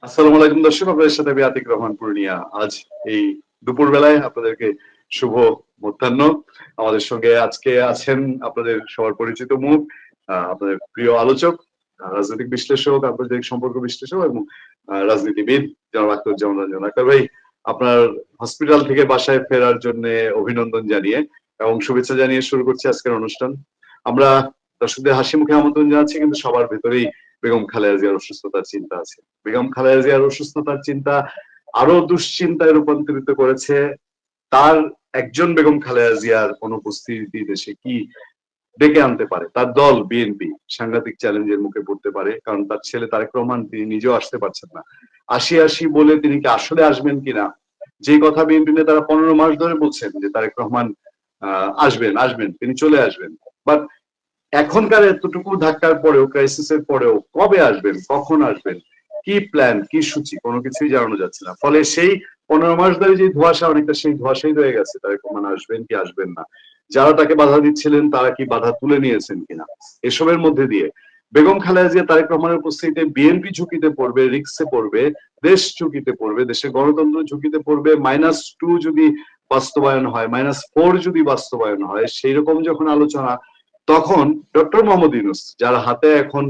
আসসালামু আলাইকুম দর্শক, আপনাদের সাথে আমি আতিক রহমান পূর্ণিয়া। আজ এই দুপুর বেলায় আপনাদেরকে শুভ মধ্যাহ্ন। আমাদের সঙ্গে আজকে আছেন আপনাদের সবার পরিচিত মুখ, আপনাদের প্রিয় আলোচক, রাজনৈতিক বিশ্লেষক, আন্তর্জাতিক সম্পর্ক বিশ্লেষক এবং রাজনীতিবিদ জনাব আখতারুজ্জামান রঞ্জন। আখতার ভাই, আপনার হসপিটাল থেকে বাসায় ফেরার জন্য অভিনন্দন জানিয়ে এবং শুভেচ্ছা জানিয়ে শুরু করছি আজকের অনুষ্ঠান। আমরা দর্শকদের হাসি মুখে আমন্ত্রণ জানাচ্ছি, কিন্তু সবার ভেতরেই বেগম খালেদা জিয়ার অসুস্থতার চিন্তা আছে। বেগম খালেদা জিয়ার অসুস্থতার চিন্তা আরো দুশ্চিন্তায় রূপান্তরিত করেছে তার একজন বেগম খালেদা জিয়ার অনুপস্থিতি দেশে কি ডেকে আনতে পারে। তার দল বিএনপি সাংঘাতিক চ্যালেঞ্জের মুখে পড়তে পারে, কারণ তার ছেলে তারেক রহমান তিনি নিজেও আসতে পারছেন না। আসি আসি বলে তিনি কি আসলে আসবেন কিনা, যে কথা বিএনপি নেতারা 15 মাস ধরে বলছেন যে তারেক রহমান আসবেন আসবেন, তিনি চলে আসবেন। বাট এখনকার এতটুকু ধাক্কার পরেও, ক্রাইসিসের পরেও কবে আসবেন, কখন আসবেন, কি প্ল্যান, কি সূচি, কোনো কিছুই জানানো যাচ্ছে না। ফলে সেই 15 মাস ধরে যে ধোঁয়াশা, অনেকটা সেই ধোঁয়াশাই রয়ে গেছে তারেক রহমান আসবেন কি আসবেন না। যারা তাকে বাধা দিচ্ছিলেন তারা কি বাধা তুলে নিয়েছেন কিনা, এসবের মধ্যে দিয়ে বেগম খালেদা জিয়া তারেক রহমানের উপস্থিতিতে বিএনপি ঝুঁকিতে পড়বে, রিস্কে পড়বে, দেশ ঝুঁকিতে পড়বে, দেশের গণতন্ত্র ঝুঁকিতে পড়বে। -2 যদি বাস্তবায়ন হয়, -4 যদি বাস্তবায়ন হয়, সেই রকম যখন আলোচনা, তখন ডক্টর মোহাম্মদ ইউনূস, যার হাতে এখন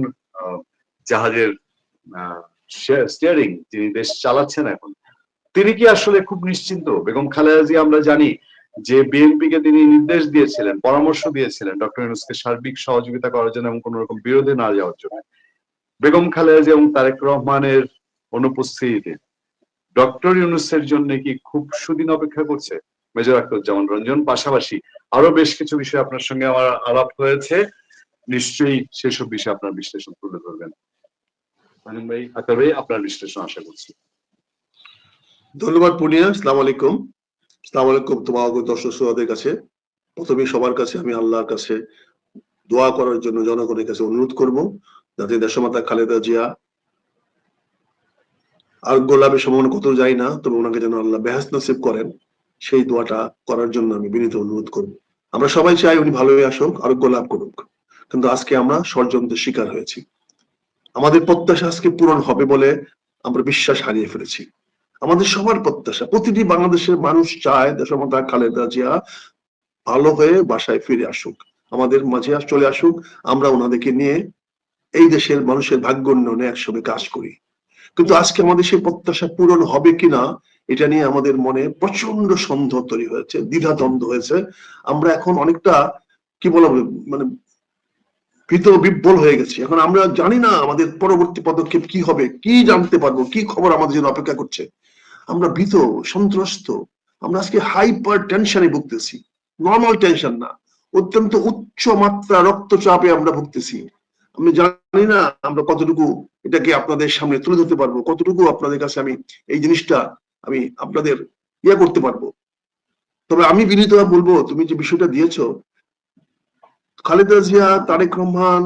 জাহাজের স্টিয়ারিং, যিনি দেশ চালাচ্ছেন এখন, তিনি কি আসলে খুব নিশ্চিন্ত? বেগম খালেদা জিয়া আমরা জানি যে বিএনপি কে তিনি নির্দেশ দিয়েছিলেন, পরামর্শ দিয়েছিলেন ডক্টর ইউনূসকে সার্বিক সহযোগিতা করার জন্য এবং কোন রকম বিরোধে না যাওয়ার জন্য। বেগম খালেদা জিয়া এবং তারেক রহমানের অনুপস্থিতিতে ডক্টর ইউনূসের জন্য কি খুব সুদিন অপেক্ষা করছে? মেজর আখতারুজ্জামান রঞ্জন, পাশাপাশি আরো বেশ কিছু বিষয় আপনার সঙ্গে আমার আলাপ হয়েছে, নিশ্চয়ই সেসব বিষয়ে আপনার বিশ্লেষণ তুলে ধরবেন। রঞ্জন ভাই, আখতার ভাই, আপনার বিশ্লেষণ আশা করছি। ধন্যবাদ পূর্ণিয়া। আসসালামু আলাইকুম। আসসালামু আলাইকুম তোমার দর্শক শ্রোতাদের কাছে। প্রথমে সবার কাছে আমি আল্লাহর কাছে দোয়া করার জন্য জনগণের কাছে অনুরোধ করব, যাতে দেশমাতা খালেদা জিয়া আর গোলাপের সম্ভাবনা কত যায় না, তবে ওনাকে যেন আল্লাহ বেহেশত নসিব করেন, সেই দোয়াটা করার জন্য আমি বিনীত অনুরোধ করব। আমরা সবাই চাই উনি ভালো হয়ে আসুক, আরোগ্য লাভ করুক, কিন্তু আজকে আমরা ষড়যন্ত্রের শিকার হয়েছি। আমাদের প্রত্যাশা আজকে পূরণ হবে বলে আমরা বিশ্বাস হারিয়ে ফেলেছি। আমাদের সবার প্রত্যাশা, প্রতিটি বাংলাদেশের মানুষ চায় দেশমাতা খালেদা জিয়া ভালো হয়ে বাসায় ফিরে আসুক, আমাদের মাঝে চলে আসুক, আমরা ওনাদেরকে নিয়ে এই দেশের মানুষের ভাগ্য উন্নয়নে একসঙ্গে কাজ করি। কিন্তু আজকে আমাদের সেই প্রত্যাশা পূরণ হবে কিনা, এটা নিয়ে আমাদের মনে প্রচন্ড সন্দেহ তৈরি হয়েছে, দ্বিধাদ্বন্দ্ব হয়েছে। আমরা এখন অনেকটা কি বলবো, মানে ভীত বিব্বল হয়ে গেছি। এখন আমরা জানি না আমাদের পরবর্তী পদক্ষেপ কি হবে, কি জানতে পারবো, কি খবর আমাদের জন্য অপেক্ষা করছে। আমরা ভীত, সন্ত্রস্ত। আমরা আজকে হাইপার টেনশনে ভুগতেছি, নর্মাল টেনশন না, অত্যন্ত উচ্চ মাত্রা রক্তচাপে আমরা ভুগতেছি। আমি জানি না আমরা কতটুকু এটাকে আপনাদের সামনে তুলে ধরতে পারবো, কতটুকু আপনাদের কাছে আমি এই জিনিসটা আমি আপনাদের করতে পারবো। তবে আমি বিনীতভাবে বলবো, তুমি যে বিষয়টা দিয়েছো, খালেদা জিয়া, তারেক রহমান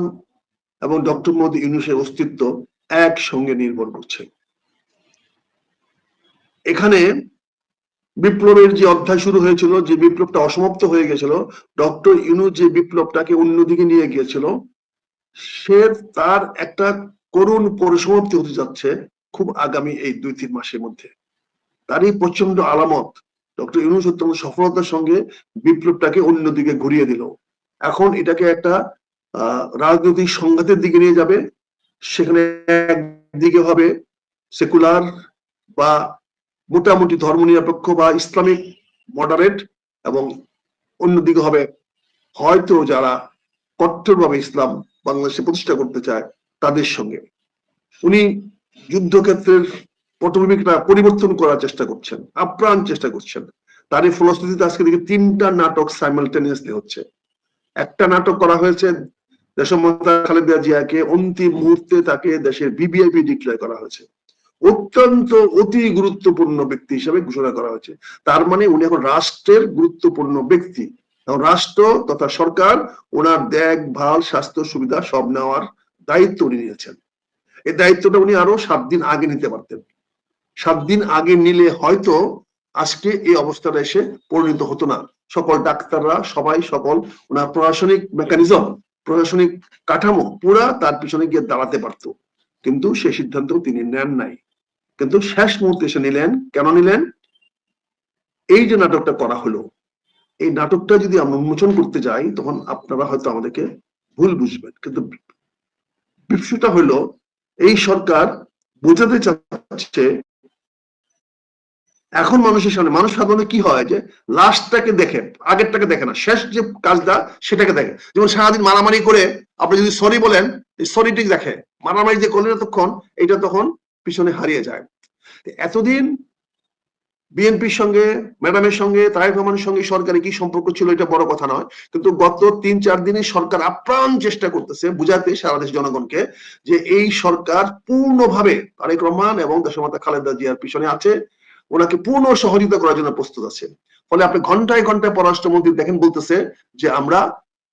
এবং ডক্টর মোহাম্মদ ইউনূসের অস্তিত্ব একসঙ্গে নির্ভর করছে। এখানে বিপ্লবের যে অধ্যায় শুরু হয়েছিল, যে বিপ্লবটা অসমাপ্ত হয়ে গেছিল, ডক্টর ইউনূস যে বিপ্লবটাকে অন্যদিকে নিয়ে গিয়েছিল, সে তার একটা করুণ পরিসমাপ্তি হতে যাচ্ছে খুব আগামী এই 2-3 মাসের মধ্যে। তারই প্রচন্ড আলামত ডক্টর ইউনূস অত্যন্ত সফলতার সঙ্গে বিপ্লবটাকে অন্যদিকে ঘুরিয়ে দিল। এখন এটাকে একটা রাজনৈতিক সংঘাতের দিকে নিয়ে যাবে। সেখানে একদিকে হবে সেকুলার বা মোটামুটি ধর্মনিরপেক্ষ বা ইসলামিক মডারেট, এবং অন্যদিকে হবে হয়তো যারা কট্টরভাবে ইসলাম বাংলাদেশে প্রতিষ্ঠা করতে চায় তাদের সঙ্গে। উনি যুদ্ধক্ষেত্রের পটভূমিকা পরিবর্তন করার চেষ্টা করছেন, আপ্রাণ চেষ্টা করছেন। তারই ফলশ্রুতিতে আজকে দিকে 3টা নাটক সাইমালটেনিয়াসলি হচ্ছে। একটা নাটক করা হয়েছে, দেশমাতা খালেদা জিয়াকে অন্তিম মুহূর্তে তাকে দেশের ভিভিআইপি ডিক্লেয়ার করা হয়েছে, অত্যন্ত অতি গুরুত্বপূর্ণ ব্যক্তি হিসেবে ঘোষণা করা হয়েছে। তার মানে উনি এখন রাষ্ট্রের গুরুত্বপূর্ণ ব্যক্তি, এবং রাষ্ট্র তথা সরকার ওনার দেখভাল, স্বাস্থ্য সুবিধা সব নেওয়ার দায়িত্ব উনি নিয়েছেন। এই দায়িত্বটা উনি আরো 7 দিন আগে নিতে পারতেন। 7 দিন আগে নিলে হয়তো আজকে এই অবস্থাটা এসে পরিণত হতো না। সকল ডাক্তাররা সবাই, সকল ওনার প্রশাসনিক মেকানিজম, প্রশাসনিক কাঠামো পুরা তার পিছনে গিয়ে দাঁড়াতে পারতো, কিন্তু সে সিদ্ধান্ত তিনি নেন নাই। কিন্তু শেষ মুহূর্তে এসে নিলেন। কেন নিলেন? এই যে নাটকটা করা হলো, এই নাটকটা যদি আমরা উন্মোচন করতে যাই তখন আপনারা হয়তো আমাদেরকে ভুল বুঝবেন, কিন্তু বিষয়টা হলো এই সরকার বোঝাতে চাচ্ছে এখন মানুষের সামনে, মানুষ সাধারণত কি হয় যে লাস্টটাকে দেখে, আগেরটাকে দেখে না, শেষ যে কাজটা সেটাকে দেখে। যেমন সারাদিন মারামারি করে আপনি যদি সরি বলেন, সরিটি দেখে, মারামারি যে করলেন তখন এটা তখন পিছনে হারিয়ে যায়। এতদিন বিএনপির সঙ্গে, ম্যাডামের সঙ্গে, তারেক রহমানের সঙ্গে সরকারের কি সম্পর্ক ছিল এটা বড় কথা নয়, কিন্তু গত ৩-৪ দিনে সরকার আপ্রাণ চেষ্টা করতেছে বুঝাতে সারা দেশ জনগণকে যে এই সরকার পূর্ণভাবে তারেক রহমান এবং দেশমাতা খালেদা জিয়ার পিছনে আছে, ওনাকে পূর্ণ সহযোগিতা করার জন্য প্রস্তুত আছে। ফলে আপনি ঘন্টায় ঘন্টায় পররাষ্ট্রমন্ত্রী দেখেন বলতেছে যে আমরা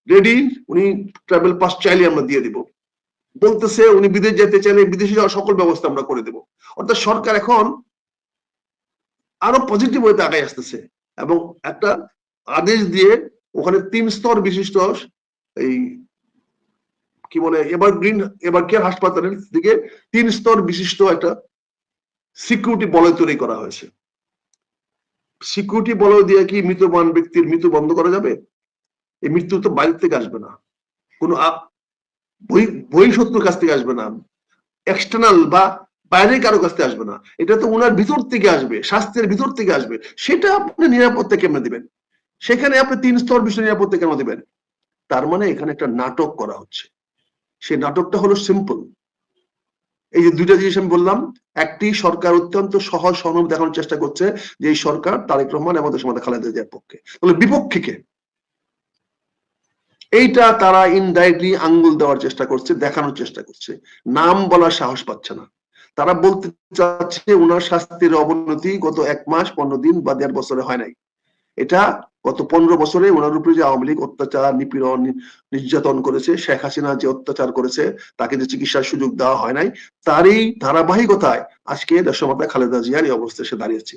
রেডি, উনি ট্রাভেল পাস চাইলে আমরা দিয়ে দিব, বলতেছে উনি বিদেশ যেতে চাইলে বিদেশে যাওয়ার সকল ব্যবস্থা আমরা করে দেব। অর্থাৎ সরকার এখন আরো পজিটিভ ওয়েতে আগায় আসতেছে এবং একটা আদেশ দিয়ে ওখানে 3 স্তর বিশিষ্ট এই কি বলে এবার কেয়ার হাসপাতালের দিকে 3 স্তর বিশিষ্ট একটা সিকিউরিটি বলয় তৈরি করা হয়েছে। সিকিউরিটি বলয় দিয়ে কি মৃত্যুবান ব্যক্তির মৃত্যু বন্ধ করা যাবে? এই মৃত্যু তো বাইরে থেকে আসবে না, কোনো বহিঃশত্রুর কাছ থেকে আসবে না, এক্সটার্নাল বা বাইরে কারো কাছ থেকে আসবে না, এটা তো ওনার ভিতর থেকে আসবে, স্বাস্থ্যের ভিতর থেকে আসবে। সেটা আপনি নিরাপত্তা কেমনে দিবেন? সেখানে আপনি 3 স্তর বিশিষ্ট নিরাপত্তা কেন দিবেন? তার মানে এখানে একটা নাটক করা হচ্ছে। সেই নাটকটা হলো সিম্পল। এই যে দুইটা জিনিস আমি বললাম, একটি সরকার অত্যন্ত সহজ সরল দেখানোর চেষ্টা করছে যে এই সরকার তারেক রহমান এবং দেশমাতা খালেদা জিয়ার পক্ষে, তাহলে বিপক্ষে কে? এইটা তারা ইনডাইরেক্টলি আঙ্গুল দেওয়ার চেষ্টা করছে, দেখানোর চেষ্টা করছে, নাম বলার সাহস পাচ্ছে না। তারা বলতে চাচ্ছে ওনার স্বাস্থ্যের অবনতি গত 1 মাস 15 দিন বা 1.5 বছরে হয় নাই, এটা গত 15 বছরে ওনার উপরে যে আওয়ামী লীগ অত্যাচার, নিপীড়ন, নির্যাতন করেছে, শেখ হাসিনা যে অত্যাচার করেছে, তাকে যে চিকিৎসার সুযোগ দেওয়া হয় নাই, তারই ধারাবাহিকতায় আজকে দেশমাতা খালেদা জিয়ার এই অবস্থায় সে দাঁড়িয়েছে।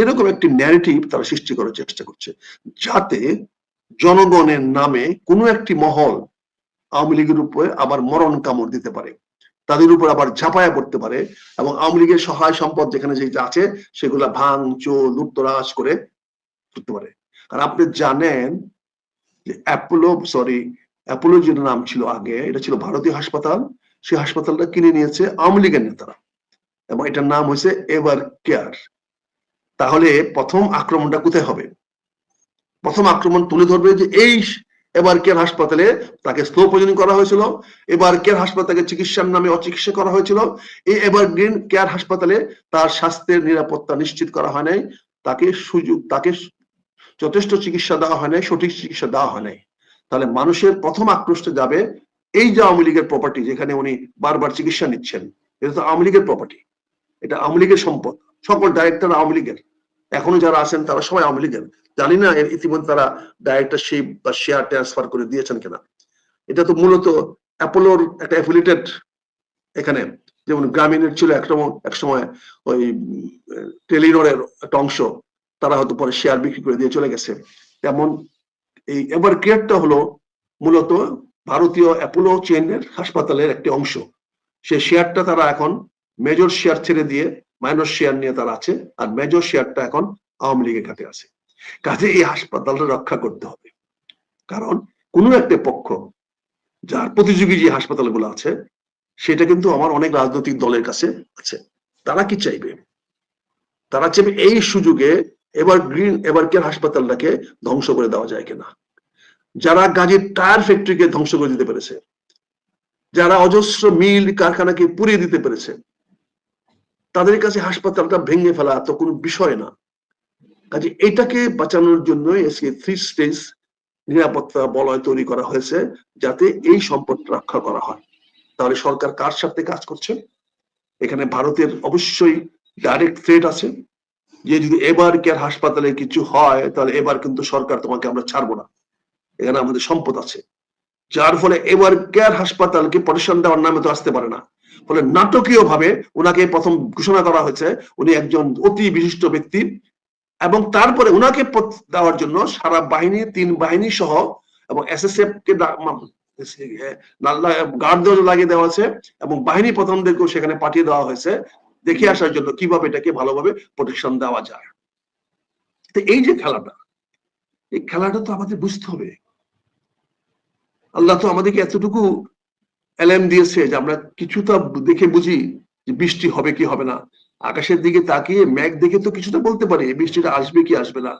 এরকম একটি ন্যারেটিভ তারা সৃষ্টি করার চেষ্টা করছে, যাতে জনগণের নামে কোনো একটি মহল আওয়ামী লীগের উপরে আবার মরণ কামড় দিতে পারে, তাদের উপর আবার ঝাঁপায়া পড়তে পারে এবং আওয়ামী লীগের সহায় সম্পদ যেখানে যেটা আছে সেগুলা ভাঙচুর লুটতরাজ করে করতে পারে। আর আপনি জানেন যে অ্যাপোলো যে নাম ছিল আগে, এটা ছিল ভারতীয় হাসপাতাল, সেই হাসপাতালটা কিনে নিয়েছে আওয়ামী লীগের নেতারা এবং এটার নাম হয়েছে এভার কেয়ার। তাহলে প্রথম আক্রমণটা কোথায় হবে? প্রথম আক্রমণ তুলে ধরবে যে এই এবার কেয়ার হাসপাতালে তাকে স্লো পয়জনিং করা হয়েছিল, এবার কেয়ার হাসপাতালে চিকিৎসার নামে অচিকিৎসা করা হয়েছিল, এই এভারগ্রিন কেয়ার হাসপাতালে তার স্বাস্থ্যের নিরাপত্তা নিশ্চিত করা হয় নাই, তাকে যথেষ্ট চিকিৎসা দেওয়া হয় নাই, সঠিক চিকিৎসা দেওয়া হয় নাই। তাহলে মানুষের প্রথম আক্রোশটা যাবে এই যে আওয়ামী লীগের প্রপার্টি, যেখানে উনি বারবার চিকিৎসা নিচ্ছেন, এটা তো আওয়ামী লীগের প্রপার্টি, এটা আওয়ামী লীগের সম্পদ, সকল ডাইরেক্টর আওয়ামী লীগের, এখনো যারা আছেন তারা সবাই আওয়ামী লীগের। জানি না ইতিমধ্যে তারা ডাইরেক্টরশিপ বা শেয়ার ট্রান্সফার করে দিয়েছেন কিনা। এটা তো মূলত অ্যাপোলোর একটা অ্যাফিলিয়েটেড, এখানে যেমন গ্রামীণের ছিল এক সময় ওই টেলিনরের একটা অংশ, তারা হয়তো পরে শেয়ার বিক্রি করে দিয়ে চলে গেছে। তেমন এই এভার কেয়ারটা হলো মূলত ভারতীয় অ্যাপোলো চেইনের হাসপাতালের একটি অংশ। সেই শেয়ারটা তারা এখন মেজর শেয়ার ছেড়ে দিয়ে মাইনর শেয়ার নিয়ে তারা আছে, আর মেজর শেয়ারটা এখন আওয়ামী লীগের কাছে আছে। কাজে এই হাসপাতালটা রক্ষা করতে হবে, কারণ কোনো একটা পক্ষ যার প্রতিযোগী যে হাসপাতালগুলো আছে সেটা কিন্তু আমার অনেক রাজনৈতিক দলের কাছে আছে। তারা কি চাইবে? তারা চাইবে এই সুযোগে এবার কেয়ার হাসপাতালটাকে ধ্বংস করে দেওয়া যায় কিনা। যারা গাজীর টায়ার ফ্যাক্টরিকে ধ্বংস করে দিতে পেরেছে, যারা অজস্র মিল কারখানাকে পুড়িয়ে দিতে পেরেছে, তাদের কাছে হাসপাতালটা ভেঙে ফেলা তো কোনো বিষয় না। কাজে এটাকে বাঁচানোর জন্য আজকে 3 স্টেজ নিরাপত্তা বলয় তৈরি করা হয়েছে, যাতে এই সম্পদটা রক্ষা করা হয়। তাহলে সরকার কার সাথে কাজ করছে? এখানে ভারতের অবশ্যই ডাইরেক্ট থ্রেট আছে, যে যদি এবার কেয়ার হাসপাতালে কিছু হয় তাহলে এবার কিন্তু সরকার তোমাকে আমরা ছাড়বো না, এখানে আমাদের সম্পদ আছে। যার ফলে এবার কেয়ার হাসপাতালকে প্রটেকশন দেওয়ার নামে তো আসতে পারে না। ফলে নাটকীয় ভাবে ওনাকে প্রথম ঘোষণা করা হয়েছে উনি একজন অতি বিশিষ্ট ব্যক্তি, এবং তারপরে ওনাকে দেওয়ার জন্য সারা বাহিনী 3 বাহিনী সহ এবং এসএসএফ কে গার্ড লাগিয়ে দেওয়া হয়েছে এবং বাহিনী প্রধানদেরকেও সেখানে পাঠিয়ে দেওয়া হয়েছে, দেখে আসার জন্য কিভাবে এটাকে ভালোভাবে প্রোটেকশন দেওয়া যায়। তো এই যে খেলাটা, এই খেলাটা তো আমাদের বুঝতে হবে। আল্লাহ তো আমাদেরকে এতটুকু এলার্ম দিয়েছে যে আমরা কিছুটা দেখে বুঝি যে বৃষ্টি হবে কি হবে না। আকাশের দিকে তাকিয়ে মেঘ দেখে তো কিছুটা বলতে পারি বৃষ্টিটা আসবে কি আসবে না।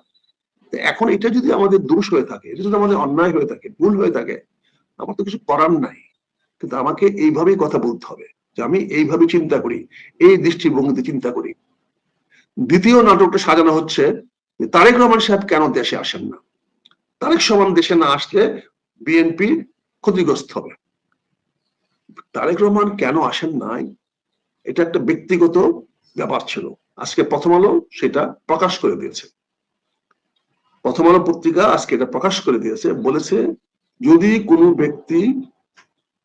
এখন এটা যদি আমাদের দোষ হয়ে থাকে, এটা যদি আমাদের অন্যায় হয়ে থাকে, ভুল হয়ে থাকে, আমার তো কিছু করার নাই। কিন্তু আমাকে এইভাবেই কথা বলতে হবে যে আমি এইভাবে চিন্তা করি, এই দৃষ্টিভঙ্গিতে চিন্তা করি। দ্বিতীয় নাটকটা সাজানো হচ্ছে তারেক রহমান সাহেব কেন দেশে আসেন না। তারেক রহমান দেশে না আসলে বিএনপি ক্ষতিগ্রস্ত হবে। তারেক রহমান কেন আসেন নাই, এটা একটা ব্যক্তিগত ব্যাপার ছিল। আজকে প্রথম আলো সেটা প্রকাশ করে দিয়েছে। প্রথম আলো পত্রিকা আজকে এটা প্রকাশ করে দিয়েছে, বলেছে যদি কোনো ব্যক্তি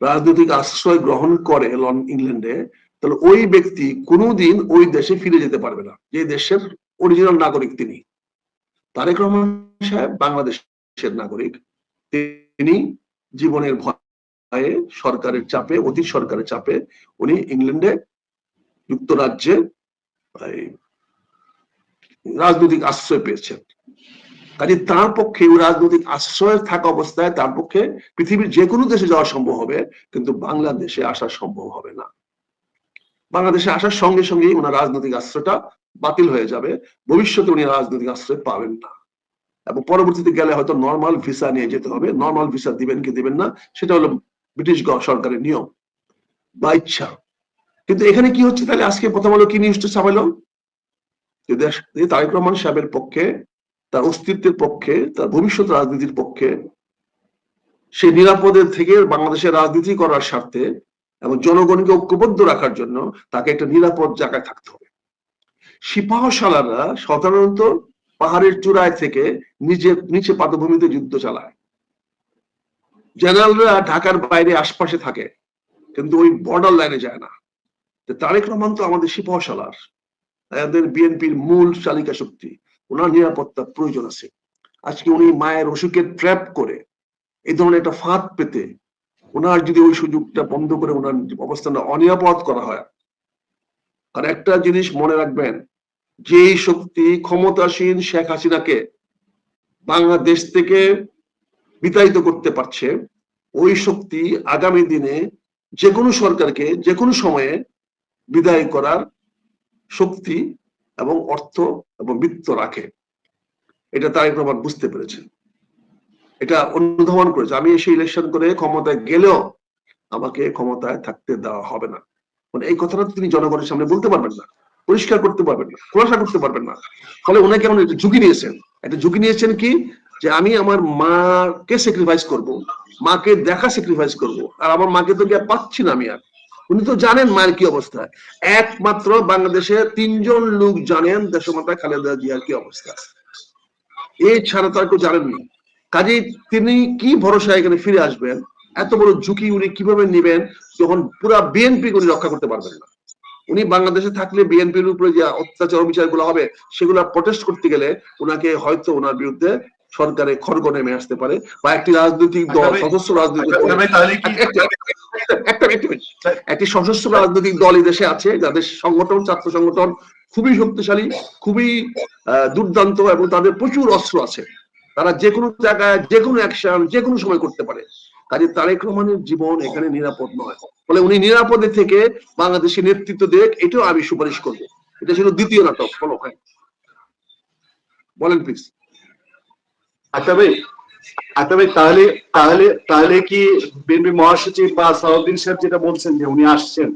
রাজনৈতিক আশ্রয় গ্রহণ করে ইংল্যান্ডে, তাহলে ওই ব্যক্তি কোনোদিন ওই দেশে ফিরে যেতে পারবে না, যে দেশের অরিজিনাল নাগরিক তিনি। তারেক রহমান সাহেব বাংলাদেশের নাগরিক, তিনি জীবনের ভয়ে, সরকারের চাপে, অতি সরকারের চাপে উনি ইংল্যান্ডে, যুক্তরাজ্যে রাজনৈতিক আশ্রয় পেয়েছেন। কাজে তার পক্ষে রাজনৈতিক আশ্রয় থাকা অবস্থায় তার পক্ষে পৃথিবীর যে কোনো দেশে যাওয়া সম্ভব হবে, কিন্তু বাংলাদেশে আসা সম্ভব হবে না। বাংলাদেশে আসার সঙ্গে সঙ্গেই ওনার রাজনৈতিক আশ্রয়টা বাতিল হয়ে যাবে, ভবিষ্যতে উনি রাজনৈতিক আশ্রয় পাবেন না, এবং পরবর্তীতে গেলে হয়তো নর্মাল ভিসা নিয়ে যেতে হবে। নর্মাল ভিসা দিবেন কি দিবেন না সেটা হলো ব্রিটিশ সরকারের নিয়ম বা ইচ্ছা। কিন্তু এখানে কি হচ্ছে তাহলে, আজকে প্রথম আলো কি নিউজটা ছাপাইলো যে তারেক রহমান সাহেবের পক্ষে, তার অস্তিত্বের পক্ষে, তার ভবিষ্যৎ রাজনীতির পক্ষে, সে নিরাপদের থেকে বাংলাদেশের রাজনীতি করার স্বার্থে এবং জনগণকে ঐক্যবদ্ধ রাখার জন্য তাকে একটা নিরাপদ জায়গায় থাকতে হবে। সিপাহসালাররা সাধারণত পাহাড়ের চূড়ায় থেকে নিচে পাদভূমিতে যুদ্ধ চালায়। জেনারেলরা ঢাকার বাইরে আশপাশে থাকে, কিন্তু ওই বর্ডার লাইনে যায় না। তারেক রহমান তো আমাদের সিপাহসালার, আমাদের বিএনপির মূল চালিকা শক্তি, ওনার নিরাপত্তার প্রয়োজন আছে। আজকে উনি মায়ের অসুখের ট্র্যাপ করে এই ধরনের একটা ফাঁদ পেতে, ওনার যদি ওই সুযোগটা বন্ধ করে ওনার অবস্থানটা অনিরাপদ করা হয়। আর একটা জিনিস মনে রাখবেন, যেই শক্তি ক্ষমতাসীন শেখ হাসিনাকে বাংলাদেশ থেকে বিতাড়িত করতে পারছে, ওই শক্তি আগামী দিনে যে কোনো সরকারকে যে কোনো সময়ে বিদায় করার শক্তি এবং অর্থ এবং বৃত্ত রাখে। এটা তারেক রহমান বুঝতে পেরেছে, এটা অনুধাবন করেছে। আমি এসে ইলেকশন করে ক্ষমতায় গেলেও আমাকে ক্ষমতায় থাকতে দেওয়া হবে না, মানে এই কথাটা তিনি জনগণের সামনে বলতে পারবেন না, পরিষ্কার করতে পারবেন না, খোলাসা করতে পারবেন না। ফলে ওনাকে এমন একটা ঝুঁকি নিয়েছেন। একটা ঝুঁকি নিয়েছেন কি, যে আমি আমার মাকে স্যাক্রিফাইস করব, মাকে দেখা স্যাক্রিফাইস করব, আর আমার মাকে তো গিয়ে পাচ্ছি না আমি আর। উনি তো জানেন মায়ের কি অবস্থা। একমাত্র বাংলাদেশে 3 জন লোক জানেন দেশমাতা খালেদা জিয়ার কি অবস্থা, এই ছাড়া তো আর কেউ জানেননি। কাজে তিনি কি ভরসা এখানে ফিরে আসবেন, এত বড় ঝুঁকি উনি কিভাবে নেবেন, যখন পুরা বিএনপি উনি রক্ষা করতে পারবেন না। উনি বাংলাদেশে থাকলে বিএনপির উপরে যে অত্যাচার বিচারগুলো হবে সেগুলো প্রটেস্ট করতে গেলে ওনাকে হয়তো ওনার বিরুদ্ধে সরকারে খড়গ নেমে আসতে পারে, বা একটি রাজনৈতিক দল, সদস্য রাজনৈতিক দল, একটি সশস্ত্র রাজনৈতিক দল এই দেশে আছে যাদের সংগঠন, ছাত্র সংগঠন খুবই শক্তিশালী, খুবই দুর্দান্ত, এবং তাদের প্রচুর অস্ত্র আছে। তারা যে কোনো জায়গায় যে কোনো অ্যাকশন যে কোনো সময় করতে পারে। কাজে তারেক রহমানের জীবন এখানে নিরাপদ নয়। ফলে উনি নিরাপদে থেকে বাংলাদেশের নেতৃত্ব দেখ, এটাও আমি সুপারিশ করবো। এটা ছিল দ্বিতীয় নাটক। ফলো হয়, বলেন প্লিজ। আচ্ছা ভাই, তাহলে তাহলে তাহলে কি বিএনপি মহাসচিব বা সালাউদ্দিন সাহেব যেটা বলছেন যে উনি আসছেন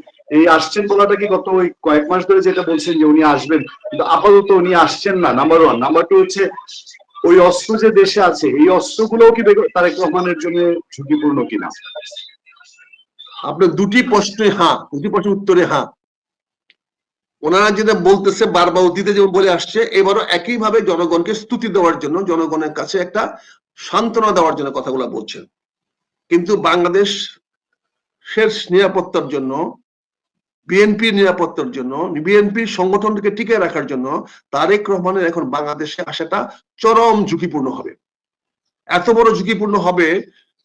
বলাটা কি গত ওই কয়েক মাস ধরে যেটা বলছেন যে উনি আসবেন, কিন্তু আপাতত উনি আসছেন না, নাম্বার 1। নাম্বার 2 হচ্ছে ওই অস্ত্র যে দেশে আছে, এই অস্ত্রগুলোও কি তারেক রহমানের জন্য ঝুঁকিপূর্ণ কিনা? আপনার দুটি প্রশ্নে হ্যাঁ, দুটি প্রশ্নের উত্তরে হ্যাঁ। ওনারা যেটা বলতেছে বারবার অতীতে যেমন বলে আসছে, এবারও একইভাবে জনগণকে স্তুতি দেওয়ার জন্য, জনগণের কাছে একটা সান্ত্বনা দেওয়ার জন্য কথাগুলো বলছেন। কিন্তু বাংলাদেশ শেষ নিরাপত্তার জন্য, বিএনপির নিরাপত্তার জন্য, বিএনপির সংগঠনকে টিকে রাখার জন্য তারেক রহমানের এখন বাংলাদেশে আসাটা চরম ঝুঁকিপূর্ণ হবে। এত বড় ঝুঁকিপূর্ণ হবে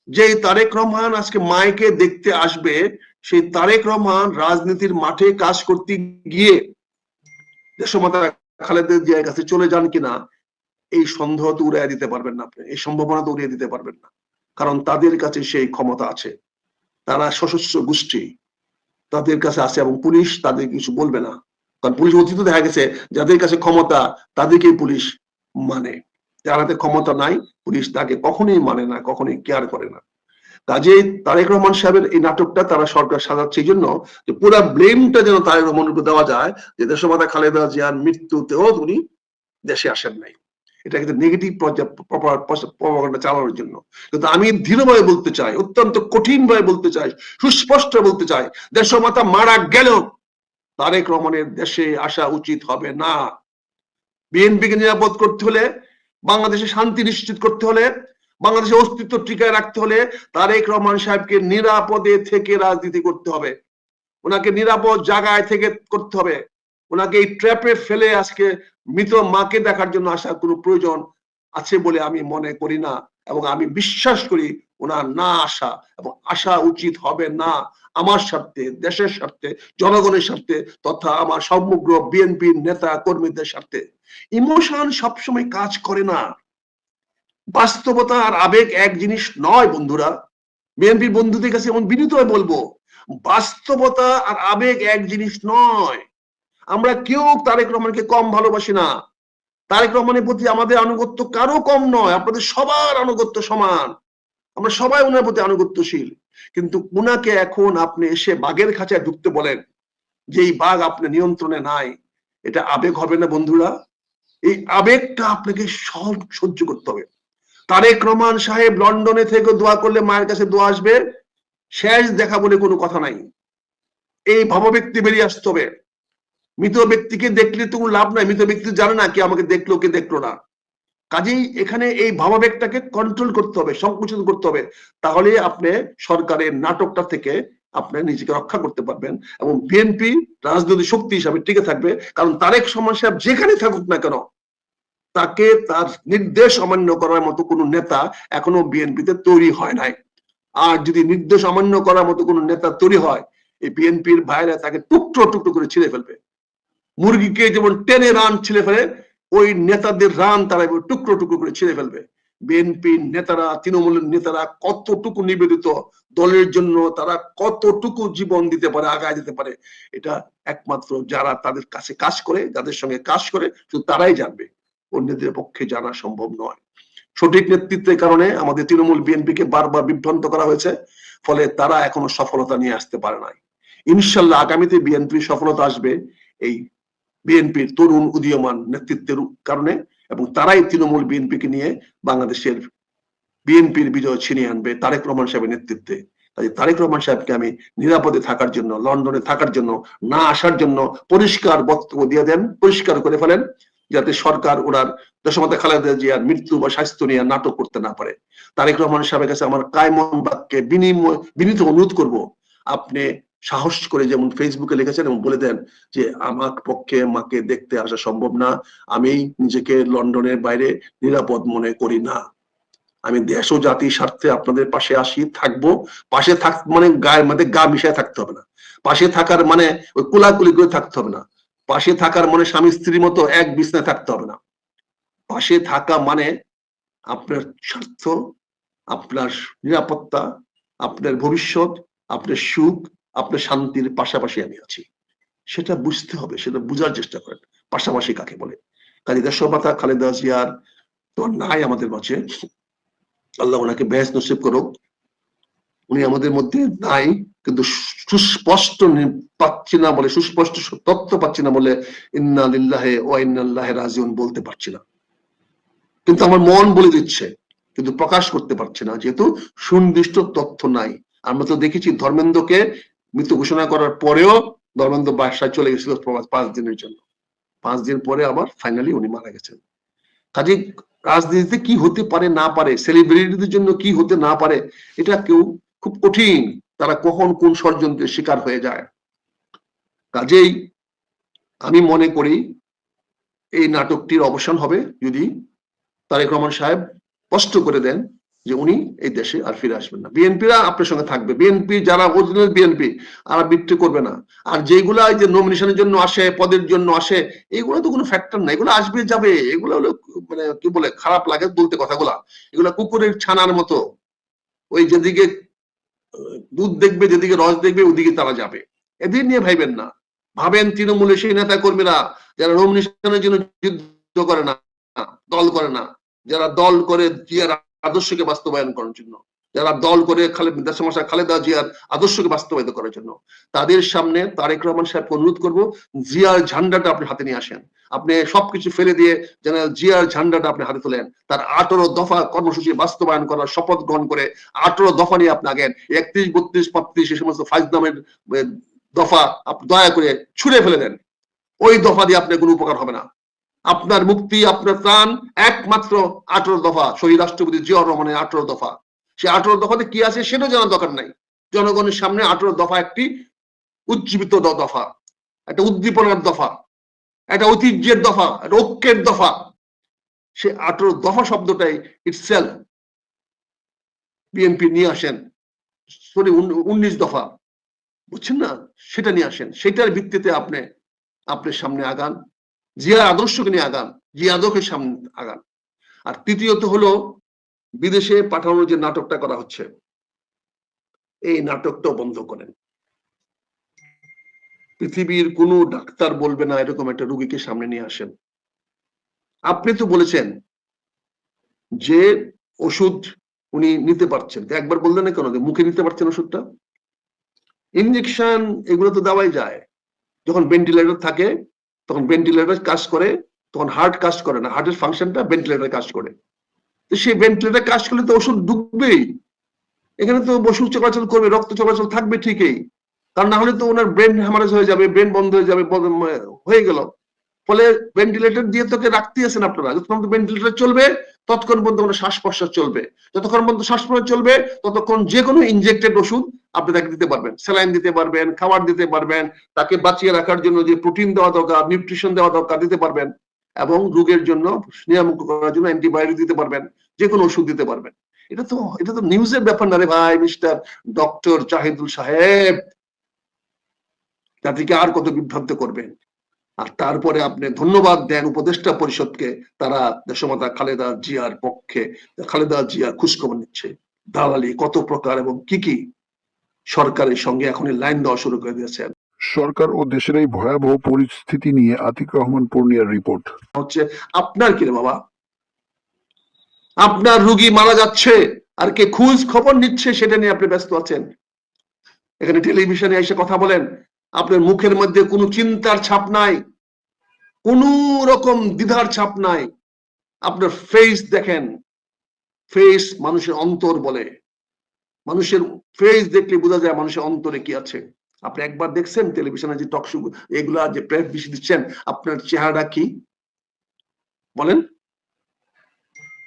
যে তারেক রহমান আজকে মাইকে দেখতে আসবে, সেই তারেক রহমান রাজনীতির মাঠে কাজ করতে গিয়ে দেশমাতা খালেদা জিয়ার কাছে চলে যান কিনা, এই সন্দেহ তো উড়িয়ে দিতে পারবেন না আপনি, এই সম্ভাবনা তো উড়িয়ে দিতে পারবেন না। কারণ তাদের কাছে সেই ক্ষমতা আছে, তারা সশস্ত্র গোষ্ঠী, তাদের কাছে আছে, এবং পুলিশ তাদের কিছু বলবে না। কারণ পুলিশ অতীত দেখা গেছে যাদের কাছে ক্ষমতা তাদেরকেই পুলিশ মানে, যার হাতে ক্ষমতা নাই পুলিশ তাকে কখনোই মানে না, কখনোই কেয়ার করে না। কাজেই তারেক রহমান সাহেবের এই নাটকটা তারা সরকার সাজাচ্ছে এই জন্য যে পুরো ব্লেমটা যেন তারেক রহমানের উপর দেওয়া যায় যে দেশমাতা খালেদা জিয়ার মৃত্যুতেও উনি দেশে আসেন নাই। এটা কিন্তু নেগেটিভ প্রপাগান্ডা চালানোর জন্য। কিন্তু আমি দৃঢ়ভাবে বলতে চাই, অত্যন্ত কঠিন ভাবে বলতে চাই, সুস্পষ্ট বলতে চাই, দেশমাতা মারা গেল তারেক রহমানের দেশে আসা উচিত হবে না। বিএনপিকে নিরাপদ করতে হলে, বাংলাদেশে শান্তি নিশ্চিত করতে হলে, বাংলাদেশের অস্তিত্ব টিকায় রাখতে হলে তারেক রহমান সাহেবকে নিরাপদে থেকে রাজনীতি করতে হবে, ওনাকে নিরাপদ জায়গায় থেকে করতে হবে। ওনাকে এই ট্র্যাপে ফেলে আজকে মৃত মাকে দেখার জন্য আসার কোনো প্রয়োজন আছে বলে আমি মনে করি না, এবং আমি বিশ্বাস করি ওনার না আসা এবং আসা উচিত হবে না। আমার স্বার্থে, দেশের স্বার্থে, জনগণের স্বার্থে, তথা আমার সমগ্র বিএনপির নেতা কর্মীদের স্বার্থে। ইমোশন সবসময় কাজ করে না, বাস্তবতা আর আবেগ এক জিনিস নয় বন্ধুরা। বিএনপির বন্ধুদের কাছে এমন বিনীতভাবে বলবো, বাস্তবতা আর আবেগ এক জিনিস নয়। আমরা কেউ তারেক রহমানকে কম ভালোবাসি না, তারেক রহমানের প্রতি আমাদের আনুগত্য কারো কম নয়, আপনাদের সবার আনুগত্য সমান, আমরা সবাই ওনার প্রতি আনুগত্যশীল। কিন্তু উনাকে এখন আপনি এসে বাঘের খাঁচায় ঢুকতে বলেন, যে এই বাঘ আপনার নিয়ন্ত্রণে নাই, এটা আবেগ হবে না বন্ধুরা? এই আবেগটা আপনাকে সব সহ্য করতে হবে। তারেক রহমান সাহেব লন্ডনে থেকে দোয়া করলে মায়ের কাছে দোয়া আসবে, শেষ দেখা বলে কোনো কথা নাই। এই ভাবব্যক্তি বেরিয়ে আসতে হবে। মৃত ব্যক্তিকে দেখলে তো লাভ নাই, মৃত ব্যক্তি জানে না কে আমাকে দেখলো কে দেখলো না। কাজেই এখানে এই ভাবাবেগটাকে কন্ট্রোল করতে হবে, সংকুচিত করতে হবে, তাহলে আপনি সরকারের নাটকটা থেকে আপনি নিজেকে রক্ষা করতে পারবেন এবং বিএনপি রাজনৈতিক শক্তি হিসাবে টিকে থাকবে। কারণ তারেক রহমান সাহেব যেখানে থাকুক না কেন, তাকে তার নির্দেশ অমান্য করার মতো কোনো নেতা এখনো বিএনপিতে তৈরি হয় নাই। আর যদি নির্দেশ অমান্য করার মতো কোনো নেতা তৈরি হয়, এই বিএনপির ভাইরা তাকে টুকরো টুকরো করে ছিঁড়ে ফেলবে। মুরগিকে যেমন টেনে রান ছিঁড়ে ফেলে, ওই নেতাদের রান তারা টুকরো টুকরো করে ছিঁড়ে ফেলবে। বিএনপির নেতারা, তৃণমূলের নেতারা কতটুকু নিবেদিত দলের জন্য, তারা কতটুকু জীবন দিতে পারে, আগায় দিতে পারে, এটা একমাত্র যারা তাদের কাছে কাজ করে, যাদের সঙ্গে কাজ করে, শুধু তারাই জানবে, অন্যদের পক্ষে জানা সম্ভব নয়। সঠিক নেতৃত্বের কারণে আমাদের তৃণমূল বিএনপিকে বারবার বিভ্রান্ত করা হয়েছে, ফলে তারা এখনো সফলতা নিয়ে আসতে পারে নাই। ইনশাল্লাহ আগামীতে বিএনপির সফলতা আসবে এই বিএনপির তরুণ উদীয়মান নেতৃত্বের কারণে, এবং তারাই তৃণমূল বিএনপিকে নিয়ে বাংলাদেশের বিএনপির বিজয় ছিনিয়ে আনবে তারেক রহমান সাহেবের নেতৃত্বে। তাই তারেক রহমান সাহেবকে আমি নিরাপদে থাকার জন্য, লন্ডনে থাকার জন্য, না আসার জন্য পরিষ্কার বক্তব্য দিয়ে দেন, পরিষ্কার করে ফেলেন, যাতে সরকার ওনার দেশমাতা খালেদা জিয়ার মৃত্যু বা স্বাস্থ্য নিয়ে নাটক করতে না পারে। তারেক রহমান সাহেবের কাছে আমার কায়মন বাক্যে বিনীত অনুরোধ করব, আপনি সাহস করে যেমন ফেসবুকে লিখেছেন এবং বলে দেন যে আমার পক্ষে মাকে দেখতে আসা সম্ভব না, আমি নিজেকে লন্ডনের বাইরে নিরাপদ মনে করি না, আমি দেশ ও জাতির স্বার্থে আপনাদের পাশে আসি, থাকবো। পাশে থাক মানে গায়ের মধ্যে গা মিশায় থাকতে হবে না, পাশে থাকার মানে ওই কোলাকুলি করে থাকতে হবে না, পাশে থাকার মানে স্বামী স্ত্রীর মতো এক বিছনায় থাকতে হবে না। পাশে থাকা মানে আপনার স্বার্থ, আপনার নিরাপত্তা, আপনার ভবিষ্যৎ, আপনার সুখ, আপনার শান্তির পাশাপাশি আমি আছি, সেটা বুঝতে হবে, সেটা বুঝার চেষ্টা করেন পাশাপাশি কাকে বলে। কাজী দেশমাতা খালেদা জিয়ার তো নাই আমাদের মাঝে, আল্লাহ ওনাকে বেহেশত নসিব করুক। উনি আমাদের মধ্যে নাই, কিন্তু সুস্পষ্ট পাচ্ছি না বলে, সুস্পষ্ট তথ্য পাচ্ছি না বলে ইন্না লিল্লাহি ওয়া ইন্না ইলাইহি রাজিউন বলতে পারছি না, কিন্তু আমার মন বলে দিচ্ছে, কিন্তু প্রকাশ করতে পারছি না, যেহেতু সুনির্দিষ্ট তথ্য নাই। আমরা তো দেখেছি ধর্মেন্দ্রকে মৃত ঘোষণা করার পরেও ধর্মেন্দ্র বাসায় চলে গেছিল 5 দিনের জন্য, 5 দিন পরে আবার ফাইনালি উনি মারা গেছেন। কাজে রাজনীতিতে কি হতে পারে না পারে, সেলিব্রিটিদের জন্য কি হতে না পারে, এটা কেউ খুব কঠিন, তারা কখন কোন ষড়যন্ত্রের শিকার হয়ে যায়। কাজেই আমি মনে করি এই নাটকটির অবসান হবে যদি তারেক রহমান সাহেব স্পষ্ট করে দেন যে উনি এই দেশে আর ফিরে আসবেন না। বিএনপিরা আপনার সঙ্গে থাকবে, বিএনপি যারা অরিজিনাল বিএনপি আর বিক্রি করবে না। আর যেগুলা যে নমিনেশনের জন্য আসে, পদের জন্য আসে, এগুলো তো কোনো ফ্যাক্টর না, এগুলো আসবে যাবে, এগুলো হলো মানে কি বলে, খারাপ লাগে বলতে কথাগুলা, এগুলা কুকুরের ছানার মতো, ওই যেদিকে দুধ দেখবে, যেদিকে রস দেখবে, ওদিকে তারা যাবে। এদের নিয়ে ভাইবেন না। ভাবেন তৃণমূলের সেই নেতা কর্মীরা যারা নমিনেশনের জন্য যুদ্ধ করে না, দল করে না, যারা দল করে জিয়ার আদর্শকে বাস্তবায়ন করার জন্য, যারা দল করে খালেদা জিয়ার আদর্শকে বাস্তবায়িত করার জন্য, তাদের সামনে তারেক রহমান সাহেবকে অনুরোধ করবো, জিয়ার ঝান্ডাটা আপনি হাতে নিয়ে আসেন। আপনি সবকিছু ফেলে দিয়ে জেনারেল জিয়ার ঝান্ডাটা আপনি হাতে তোলেন। তার 18 দফা কর্মসূচি বাস্তবায়ন করার শপথ গ্রহণ করে 18 দফা নিয়ে আপনি আগেন। 31, 32, 35 এই সমস্ত ফাইজলামের দফা দয়া করে ছুঁড়ে ফেলে দেন। ওই দফা দিয়ে আপনার কোনো উপকার হবে না। আপনার মুক্তি, আপনার প্রাণ একমাত্র 18 দফা, শহীদ রাষ্ট্রপতি জিয়াউর রহমানের 18 দফা। সে 18 দফাতে কি আছে সেটা জানার দরকার নাই। জনগণের সামনে 18 দফা একটি উজ্জীবিত দফা, একটা উদ্দীপনার দফা, একটা ঐতিহ্যের দফা, একটা ঐক্যের দফা। সে 18 দফা শব্দটাই ইটসেলফ বিএনপি নিয়ে আসেন। সরি 19 দফা, বুঝছেন না, সেটা নিয়ে আসেন। সেটার ভিত্তিতে আপনি আপনার সামনে আগান, জিয়া আদর্শকে নিয়ে আগান, জিয়া আদর্শের সামনে আগান। আর তৃতীয়ত হলো, বিদেশে পাঠানোর যে নাটকটা করা হচ্ছে, এই নাটকটাও বন্ধ করেন। পৃথিবীর কোনো ডাক্তার বলবে না এরকম একটা রোগীকে সামনে নিয়ে আসেন। আপনি তো বলেছেন যে ওষুধ উনি নিতে পারছেন, একবার বললেন না কেন যে মুখে নিতে পারছেন ওষুধটা? ইনজেকশন এগুলো তো দেওয়াই যায়। যখন ভেন্টিলেটর থাকে তখন ভেন্টিলেটর কাজ করে, তখন হার্ট কাজ করে না, হার্টের ফাংশনটা ভেন্টিলেটর কাজ করে। তো সেই ভেন্টিলেটর কাজ করলে তো ওষুধ ঢুকবেই, এখানে তো ওষুধ চলাচল করবে, রক্ত চলাচল থাকবে ঠিকই। কারণ না হলে তো ওনার ব্রেন হ্যামারেজ হয়ে যাবে, ব্রেন বন্ধ হয়ে যাবে, হয়ে গেল। ফলে ভেন্টিলেটর দিয়ে তোকে রাখতে আছেন আপনারা, যতক্ষণ ভেন্টিলেটর চলবে ততক্ষণ পর্যন্ত ওনার শ্বাস প্রশ্বাস চলবে, যতক্ষণ পর্যন্ত শ্বাস প্রশ্বাস চলবে ততক্ষণ যে কোনো ইনজেক্টেড ওষুধ আপনি তাকে দিতে পারবেন, স্যালাইন দিতে পারবেন, খাবার দিতে পারবেন, তাকে বাঁচিয়ে রাখার জন্য যে প্রোটিন দেওয়া দরকার, নিউট্রিশন দেওয়া দরকার দিতে পারবেন, এবং রোগের জন্য নিরামুক্ত করার জন্য অ্যান্টিবায়োটিক দিতে পারবেন, যে কোনো ওষুধ দিতে পারবেন। এটা তো নিউজের ব্যাপার না রে ভাই, মিস্টার ডক্টর জাহিদুল সাহেব। জাতিকে আর কত বিভ্রান্ত করবেন? আর তারপরে আপনি ধন্যবাদ দেন উপদেষ্টা পরিষদকে, তারা দেশমাতা খালেদা জিয়ার পক্ষে, খালেদা জিয়ার খোঁজখবর নিচ্ছে। দালালি কত প্রকার এবং কি কি সরকারের সঙ্গে এখন লাইন দেওয়া শুরু করে দিয়েছেন। সরকার ও দেশের এই ভয়াবহ পরিস্থিতি নিয়ে আতিক রহমান পূর্ণিয়ার রিপোর্ট। হচ্ছে আপনার কি রে বাবা, আপনার রোগী মারা যাচ্ছে আর কে খোঁজ খবর নিচ্ছে সেটা নিয়ে আপনি ব্যস্ত আছেন। এখানে টেলিভিশনে এসে কথা বলেন, আপনার মুখের মধ্যে কোনো চিন্তার ছাপ নাই, কোন রকম দ্বিধার ছাপ নাই। আপনার ফেস দেখেন, ফেস মানুষের অন্তর বলে, মানুষের ফেস দেখলে বোঝা যায় মানুষের অন্তরে কি আছে। আপনি একবার দেখছেন টেলিভিশনে যে টক শো এগুলা যে প্রেস বেশি দিচ্ছেন, আপনার চেহারা কি বলেন?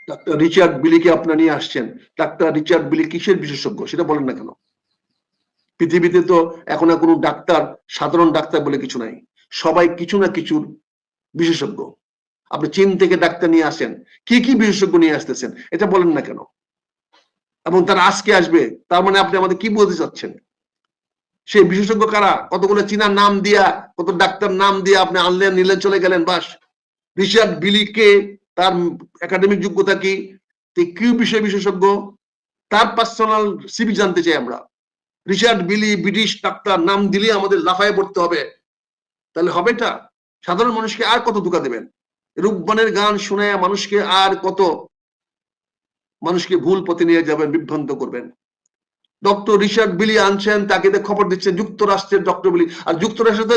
ডাক্তার রিচার্ড বিলিকে আপনার নিয়ে আসছেন, ডাক্তার রিচার্ড বিলি কিসের বিশেষজ্ঞ সেটা বলেন না কেন? পৃথিবীতে তো এখন আর কোনো ডাক্তার সাধারণ ডাক্তার বলে কিছু নাই, সবাই কিছু না কিছুর বিশেষজ্ঞ। আপনি চীন থেকে ডাক্তার নিয়ে আসেন, কি কি বিশেষজ্ঞ নিয়ে আসতেছেন এটা বলেন না কেন? এবং তারা আজকে আসবে, তার মানে আপনি আমাদের কি বলতে চাচ্ছেন? সেই বিশেষজ্ঞ কারা? কতগুলো চীনার নাম দিয়া, কত ডাক্তার নাম দিয়ে আপনি আনলেন, নিলেন, চলে গেলেন, বাস। রিচার্ড বিলিকে তার একাডেমিক যোগ্যতা কি, কি বিষয় বিশেষজ্ঞ, তার পার্সোনাল সিভি জানতে চাই আমরা। রিচার্ড বিলি ব্রিটিশ ডাক্তার নাম দিলে আমাদের লাফায় পড়তে হবে, তাহলে হবে এটা? সাধারণ মানুষকে আর কত ধোঁকা দেবেন? রূপবানের গান শুনে মানুষকে আর কত মানুষকে ভুল পথে নিয়ে যাবেন, বিভ্রান্ত করবেন? ডক্টর রিচার্ড বিলি আনছেন, তাকে খবর দিচ্ছেন যুক্তরাষ্ট্রের ডক্টর বিলি, আর যুক্তরাষ্ট্রে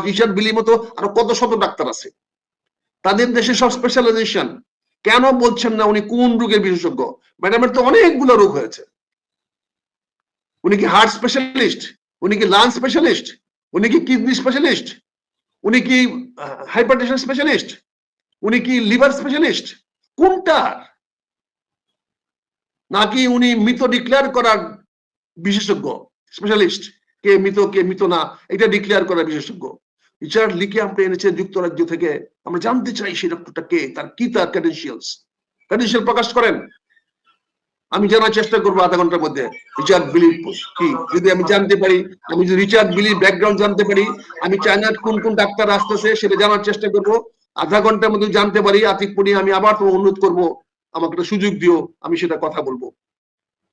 রিচার্ড বিলি মতো আরো কত শত ডাক্তার আছে, তাদের দেশে সব স্পেশালাইজেশন। কেন বলছেন না উনি কোন রোগের বিশেষজ্ঞ? ম্যাডামের তো অনেকগুলো রোগ হয়েছে। উনি কি হার্ট স্পেশালিস্ট? উনি কি লাং স্পেশালিস্ট? উনি কি কিডনি স্পেশালিস্ট? উনি কি হাইপারটেনশন স্পেশালিস্ট? উনি কি লিভার স্পেশালিস্ট? কোনটা? নাকি উনি মৃত ডিক্লেয়ার করার বিশেষজ্ঞ, স্পেশালিস্ট? কে মৃত কে মৃত না এটা ডিক্লেয়ার করার বিশেষজ্ঞ। রিচার্ড লিকে আপনি এনেছেন যুক্তরাজ্য থেকে, আমরা জানতে চাই সেই ডক্টরটা কে, তার কি তার ক্রেডেনশিয়াল প্রকাশ করেন। আমি জানার চেষ্টা করবো আধা ঘন্টার মধ্যে রিচার্ড বিলির কি, যদি আমি জানতে পারি, আমি যদি রিচার্ড বিলির ব্যাকগ্রাউন্ড জানতে পারি, আমি চায়নার কোন কোন ডাক্তার আসতেছে সেটা জানার চেষ্টা করব। আধা ঘন্টার মধ্যে জানতে পারি আতিক পূর্ণিয়া, আমি আবার তোমার অনুরোধ করবো আমাকে একটা সুযোগ দিও, আমি সেটা কথা বলবো।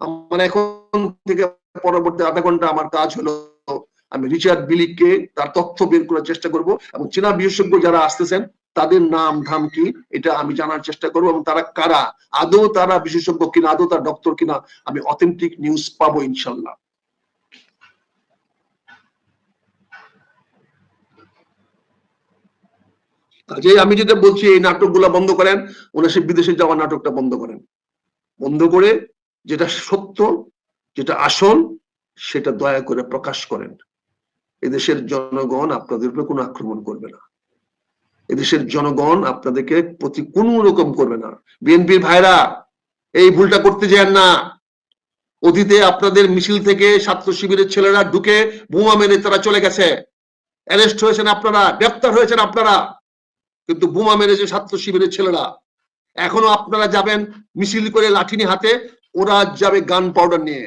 আমার এখন থেকে পরবর্তী আধা ঘন্টা আমার কাজ হলো আমি রিচার্ড বিলিকে তার তথ্য বের করার চেষ্টা করব, এবং চীনা বিশেষজ্ঞ যারা আসতেছেন তাদের নাম ধাম কি এটা আমি জানার চেষ্টা করবো, এবং তারা কারা, আদৌ তারা বিশেষজ্ঞ কিনা, আদৌ তার ডক্টর কিনা, আমি অথেন্টিক নিউজ পাবো ইনশাল্লাহ। যে আমি যেটা বলছি এই নাটকগুলা বন্ধ করেন, ওনার সে বিদেশে যাওয়ার নাটকটা বন্ধ করেন, বন্ধ করে যেটা সত্য, যেটা আসল, সেটা দয়া করে প্রকাশ করেন। এদেশের জনগণ আপনাদের উপরে কোনো আক্রমণ করবে না, এদেশের জনগণ আপনাদেরকে প্রতি কোন রকম করবে না। বিএনপির ভাইরা এই ভুলটা করতে যান না। অতীতে আপনাদের মিছিল থেকে ছাত্র শিবিরের ছেলেরা ঢুকে বোমা মেরে তারা চলে গেছে, অ্যারেস্ট হয়েছেন আপনারা, গ্রেফতার হয়েছেন আপনারা, কিন্তু বোমা মেরেছে ছাত্র শিবিরের ছেলেরা। এখনো আপনারা যাবেন মিছিল করে লাঠি নিয়ে হাতে, ওরা যাবে গান পাউডার নিয়ে,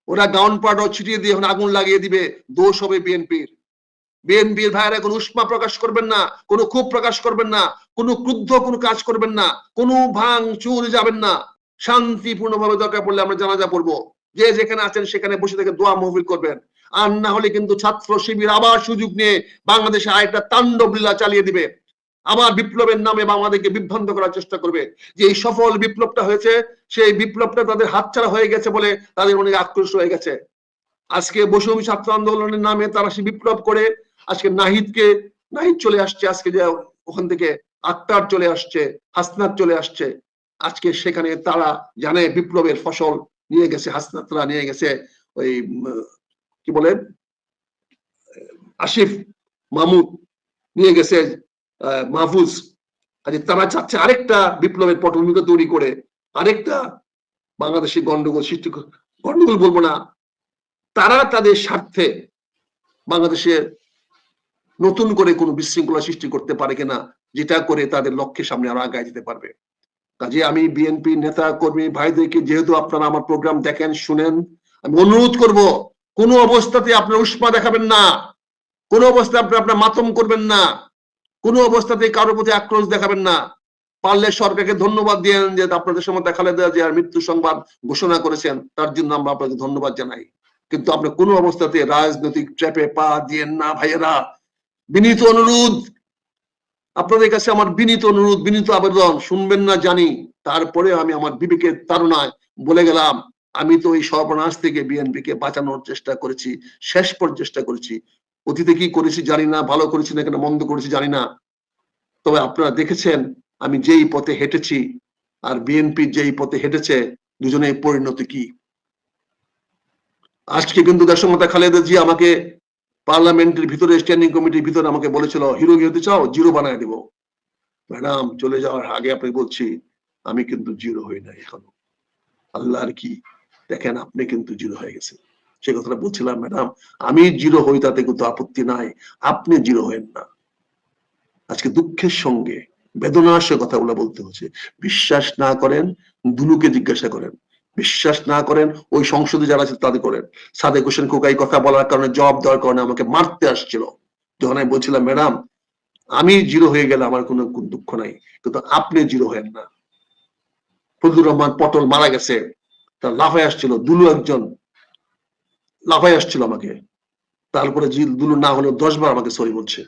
ওরা গাউন পাউডার ছিটিয়ে দিয়ে এখন আগুন লাগিয়ে দিবে, দোষ হবে বিএনপির। বিএনপির ভাইয়েরা কোনো উষ্মা প্রকাশ করবেন না, কোনো ক্ষোভ প্রকাশ করবেন না, কোনো ক্রুদ্ধ কোনো কাজ করবেন না, কোনো ভাঙ চুর যাবেন না। শান্তিপূর্ণভাবে দরকার পড়লে আমরা জানাজা পড়বো, যে যেখানে আছেন সেখানে বসে থেকে দোয়া মাহফিল করবেন। আর না হলে কিন্তু ছাত্র শিবির আবার সুযোগ নিয়ে বাংলাদেশে আরেকটা তাণ্ডব লীলা চালিয়ে দিবে, আবার বিপ্লবের নামে বাংলাদেশকে বিভ্রান্ত করার চেষ্টা করবে। যে এই সফল বিপ্লবটা হয়েছে, সেই বিপ্লবটা তাদের হাতছাড়া হয়ে গেছে বলে তাদের অনেক আক্রোশ হয়ে গেছে। আজকে বৈষম্য ছাত্র আন্দোলনের নামে তারা সে বিপ্লব করে আজকে নাহিদ চলে আসছে, আজকে যে ওখান থেকে আক্তার চলে আসছে, হাসনাত চলে আসছে, আজকে সেখানে তারা জানে বিপ্লবের ফসল নিয়ে গেছে, হাসনাতরা নিয়ে গেছে ওই কি বলে আসিফ মাহমুদ, নিয়ে গেছে মাহফুজ। আজ তারা চাচ্ছে আরেকটা বিপ্লবের পটভূমিকা তৈরি করে আরেকটা বাংলাদেশে গন্ডগোল সৃষ্টি, গন্ডগোল বলবো না, তারা তাদের স্বার্থে বাংলাদেশে নতুন করে কোনো বিশৃঙ্খলা সৃষ্টি করতে পারে কিনা, যেটা করে তাদের লক্ষ্যের সামনে আরো আগায় যেতে পারবে। কাজে আমি বিএনপি নেতা কর্মী ভাইদেরকে, যেহেতু আপনারা আমার প্রোগ্রাম দেখেন শুনেন, আমি অনুরোধ করব কোনো অবস্থাতে আপনার উষ্মা দেখাবেন না, কোনো অবস্থায় আপনার মাতম করবেন না, কোনো অবস্থাতে কারোর প্রতি আক্রোশ দেখাবেন না। পারলে সরকারকে ধন্যবাদ দিয়ে যে আপনাদের সময় খালেদা জিয়ার মৃত্যু সংবাদ ঘোষণা করেছেন, তার জন্য আমরা আপনাকে ধন্যবাদ জানাই। কিন্তু আপনি কোনো অবস্থাতে রাজনৈতিক ট্র্যাপে পা দিয়েন না ভাইয়েরা, বিনীত অনুরোধ আপনাদের কাছে, আমার বিনীত অনুরোধ, বিনীত আবেদন। শুনবেন না জানি, তারপরে আমি আমার বিবেকের তাড়নায় বলে গেলাম, আমি তো এই সর্বনাশ থেকে বিএনপিকে বাঁচানোর চেষ্টা করেছি, শেষ পর্যন্ত চেষ্টা করেছি। অতীতে কি করেছি জানি না, ভালো করেছি না কেন মন্দ করেছি জানি না, তবে আপনারা দেখেছেন আমি যেই পথে হেঁটেছি আর বিএনপি যেই পথে হেঁটেছে, দুজনের পরিণতি কি। আজকে কিন্তু দেশমাতা খালেদা জিয়া আমাকে পার্লামেন্টের ভিতরে, স্ট্যান্ডিং কমিটির ভিতরে আমাকে বলেছিল, হিরো হতে চাও, জিরো বানায় দেব। ম্যাডাম চলে যাওয়ার আগে আপনি বলছি আমি কিন্তু জিরো হই নাই এখনো, আল্লাহর কি দেখেন আপনি কিন্তু জিরো হয়ে গেছে। সে কথাটা বলছিলাম, ম্যাডাম আমি জিরো হই তাতে কিন্তু আপত্তি নাই, আপনি জিরো হয়েন না। আজকে দুঃখের সঙ্গে বেদনার সঙ্গে কথাগুলো বলতে হচ্ছে। বিশ্বাস না করেন দুলুকে জিজ্ঞাসা করেন, বিশ্বাস না করেন ওই সংসদে যারা আছে তাদের করেন। সাদেক হোসেন খোকাই কথা বলার কারণে, জবাব দেওয়ার কারণে আমাকে মারতে আসছিল, যখন আমি বলছিলাম ম্যাডাম আমি জিরো হয়ে গেলে আমার কোনো দুঃখ নাই, কিন্তু আপনি জিরো হয়েন না। ফজলুর রহমান পটল মারা গেছে, তার লাফায় আসছিল, দুলু একজন লাফায় আসছিল আমাকে, তারপরে দুলু না হলেও 10 বার আমাকে সরি বলছে।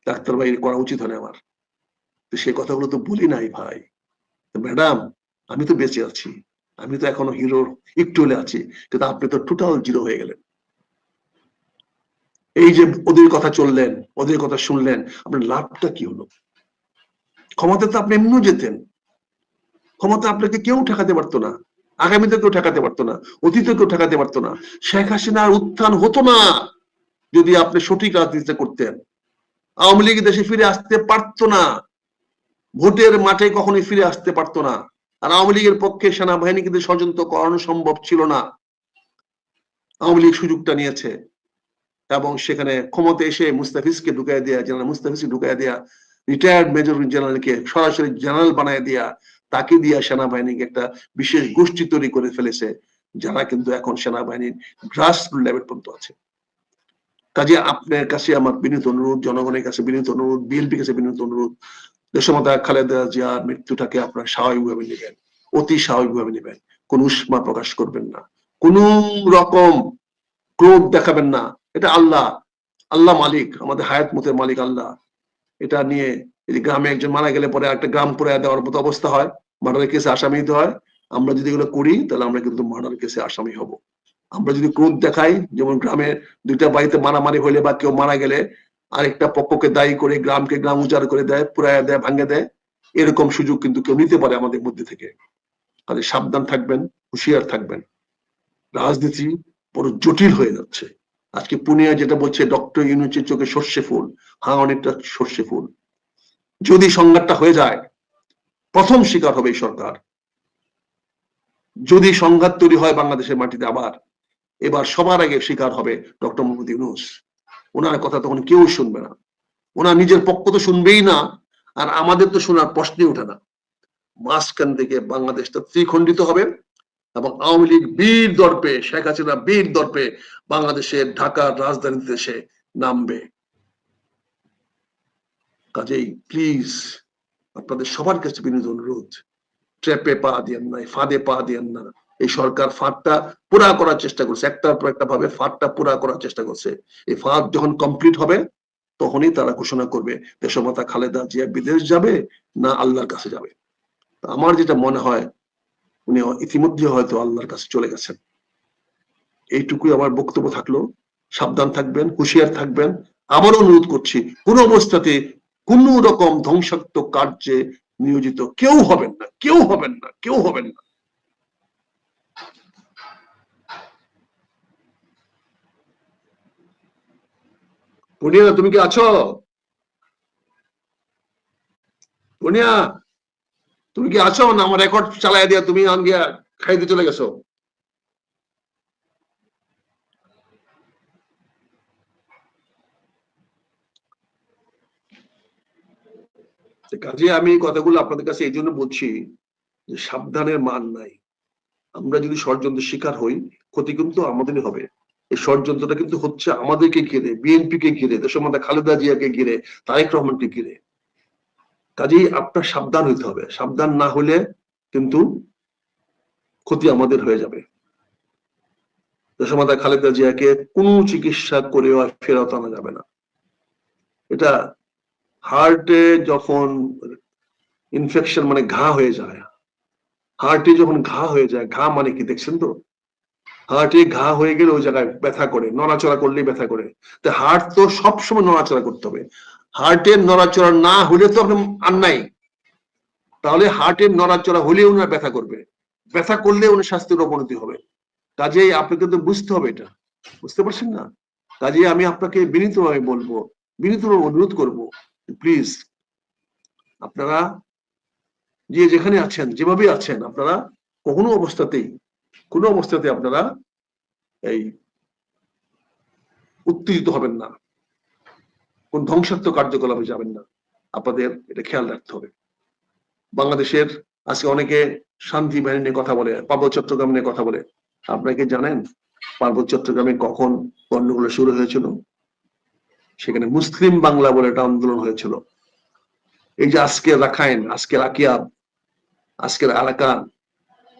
ডাক্তার ভাই করা উচিত হয় আমার, তো সেই কথাগুলো তো বলি নাই ভাই। ম্যাডাম আমি তো বেঁচে আছি, আমি তো এখনো হিরোর একটু হলে আছি, কিন্তু আপনি তো টোটাল জিরো হয়ে গেলেন। এই যে ওদের কথা চললেন, ওদের কথা শুনলেন, আপনার লাভটা কি হলো? ক্ষমতা তো আপনি এমনিও যেতেন, ক্ষমতা আপনাকে কেউ ঠেকাতে পারতো না, আগামীতে কেউ ঠেকাতে পারতো না, অতীতে কেউ ঠেকাতে পারতো না। শেখ হাসিনার উত্থান হতো না যদি আপনি সঠিক রাজনীতি করতেন। আওয়ামী লীগ দেশে ফিরে আসতে পারতো না, ভোটের মাঠে কখনোই ফিরে আসতে পারতো না। আর আওয়ামী লীগের পক্ষে সেনাবাহিনী কিন্তু ষড়যন্ত্র করানো সম্ভব ছিল না। আওয়ামী লীগ সুযোগটা নিয়েছে এবং সেখানে ক্ষমতা এসে মুস্তাফিজকে ঢুকাই দেয়া, জেনারেল মুস্তাফিজকে ঢুকাই দেয়া, রিটায়ার্ড মেজর জেনারেলকে সরাসরি জেনারেল বানায় দেয়া, তাকে দিয়ে সেনাবাহিনীকে একটা বিশেষ গোষ্ঠী তৈরি করে ফেলেছে, যারা কিন্তু এখন সেনাবাহিনীর গ্রাস লেভেল পর্যন্ত আছে। কাজে আপনার কাছে আমার বিনীত অনুরোধ, জনগণের কাছে বিনীত অনুরোধ, বিএনপির কাছে বিনীত অনুরোধ, দেশমাতা খালেদা জিয়ার মৃত্যুটাকে আপনারা স্বাভাবিকভাবে নেবেন, অতি স্বাভাবিকভাবে নেবেন, কোন উষ্মা প্রকাশ করবেন না, কোন রকম ক্রোধ দেখাবেন না। এটা আল্লাহ, আল্লাহ মালিক, আমাদের হায়াত মতের মালিক আল্লাহ। এটা নিয়ে এই গ্রামে একজন মারা গেলে পরে একটা গ্রাম পুড়ে দেওয়ার মতো অবস্থা হয়, মার্ডার কেসে আসামি দিতে হয়। আমরা যদি এগুলো করি তাহলে আমরা কিন্তু মার্ডার কেসে আসামি হব। আমরা যদি ক্রোধ দেখাই, যেমন গ্রামে দুইটা বাড়িতে মারামারি হইলে বা কেউ মারা গেলে আরেকটা পক্ষকে দায়ী করে গ্রামকে গ্রাম উজাড় করে দেয়, পুরায় দেয়, ভাঙে দেয়, এরকম সুযোগ কিন্তু কেউ নিতে পারে আমাদের মধ্যে থেকে। তাহলে সাবধান থাকবেন, হুঁশিয়ার থাকবেন। রাজনীতি বড় জটিল হয়ে যাচ্ছে। আজকে পুনিয়া যেটা বলছে ডক্টর ইউনূসের চোখে সর্ষে ফুল, হ্যাঁ অনেকটা সর্ষে ফুল। যদি সংঘাতটা হয়ে যায়, প্রথম শিকার হবে এই সরকার। যদি সংঘাত তৈরি হয় বাংলাদেশের মাটিতে আবার, এবার সবার আগে শিকার হবে ডক্টর মোহাম্মদ ইউনূস। ওনার কথা তখন কেউ শুনবে না, ওনার নিজের পক্ষ তো শুনবেই না, আর আমাদের তো শোনার প্রশ্নই ওঠে না। মাঝখান থেকে বাংলাদেশটা ত্রিখণ্ডিত হবে এবং আওয়ামী লীগ বীর দর্পে, শেখ হাসিনা বীর দর্পে বাংলাদেশের ঢাকার রাজধানীতে এসে নামবে। কাজেই প্লিজ আপনাদের সবার কাছে বিনীত অনুরোধ, ট্র্যাপে পা দিয়েন না, ফাঁদে পা দিয়েন না। এই সরকার ফাঁদটা পুরা করার চেষ্টা করছে, একটার পর একটা ভাবে ফাঁদটা পুরা করার চেষ্টা করছে। এই ফাঁদ যখন কমপ্লিট হবে তখনই তারা ঘোষণা করবে দেশমাতা খালেদা জিয়া বিদেশ যাবে না আল্লাহর কাছে যাবে। আমার যেটা মনে হয় উনি ইতিমধ্যে হয়তো আল্লাহর কাছে চলে গেছেন। এইটুকুই আমার বক্তব্য থাকলো। সাবধান থাকবেন, হুঁশিয়ার থাকবেন। আবারও অনুরোধ করছি, কোন অবস্থাতে কোন রকম ধ্বংসাত্মক কার্যে নিয়োজিত কেউ হবেন না, কেউ হবেন না, কেউ হবেন না। পুনিয়া তুমি কি আছো? পুনিয়া তুমি কি আছো না আমার রেকর্ড চালাই দিয়া তুমি গিয়া খাইতে চলে গেছো? কাজে আমি কথাগুলো আপনাদের কাছে এই জন্য বলছি যে সাবধানের মান নাই। আমরা যদি ষড়যন্ত্রের শিকার হই, ক্ষতি কিন্তু আমাদেরই হবে। এই ষড়যন্ত্রটা কিন্তু হচ্ছে আমাদেরকে ঘিরে, বিএনপি কে ঘিরে, দেশমাতা খালেদা জিয়াকে ঘিরে, তারেক রহমানকে ঘিরে। কাজেই আপনার সাবধান হইতে হবে। সাবধান না হলে কিন্তু ক্ষতি আমাদের হয়ে যাবে। দেশমাতা খালেদা জিয়াকে কোনো চিকিৎসা করেও আর ফেরত আনা যাবে না। এটা হার্টে যখন ইনফেকশন মানে ঘা হয়ে যায়, হার্টে যখন ঘা হয়ে যায়, ঘা মানে কি দেখছেন তো? হার্টে ঘা হয়ে গেলে ওই জায়গায় ব্যথা করে, নড়াচড়া করলেই ব্যথা করে। তো হার্ট তো সবসময় নড়াচড়া করতে হবে। হার্টের নড়াচড়া না হলে তো আপনি আর নাই। তাহলে হার্টের নড়াচড়া হলে উনার ব্যথা করবে, ব্যথা করলে উনি স্বাস্থ্যের অবনতি হবে। কাজেই আপনাকে তো বুঝতে হবে এটা, বুঝতে পারছেন না? কাজেই আমি আপনাকে বিনীতভাবে বলবো, বিনীতভাবে অনুরোধ করবো, প্লিজ আপনারা যে যেখানে আছেন, যেভাবে আছেন, আপনারা কোনো অবস্থাতে আপনারা এই উত্তেজিত হবেন না, কোন ধ্বংসাত্মক কার্যকলাপে যাবেন না। আপনাদের এটা খেয়াল রাখতে হবে। বাংলাদেশের আজকে অনেকে শান্তি বাহিনী নিয়ে কথা বলে, পার্বত্য চট্টগ্রাম নিয়ে কথা বলে। আপনারা কি জানেন পার্বত্য চট্টগ্রামে কখন গন্ডগোল শুরু হয়েছিল? সেখানে মুসলিম বাংলা বলে একটা আন্দোলন হয়েছিল। এই যে আজকে রাখাইন, আজকে রাকিয়াব, আজকের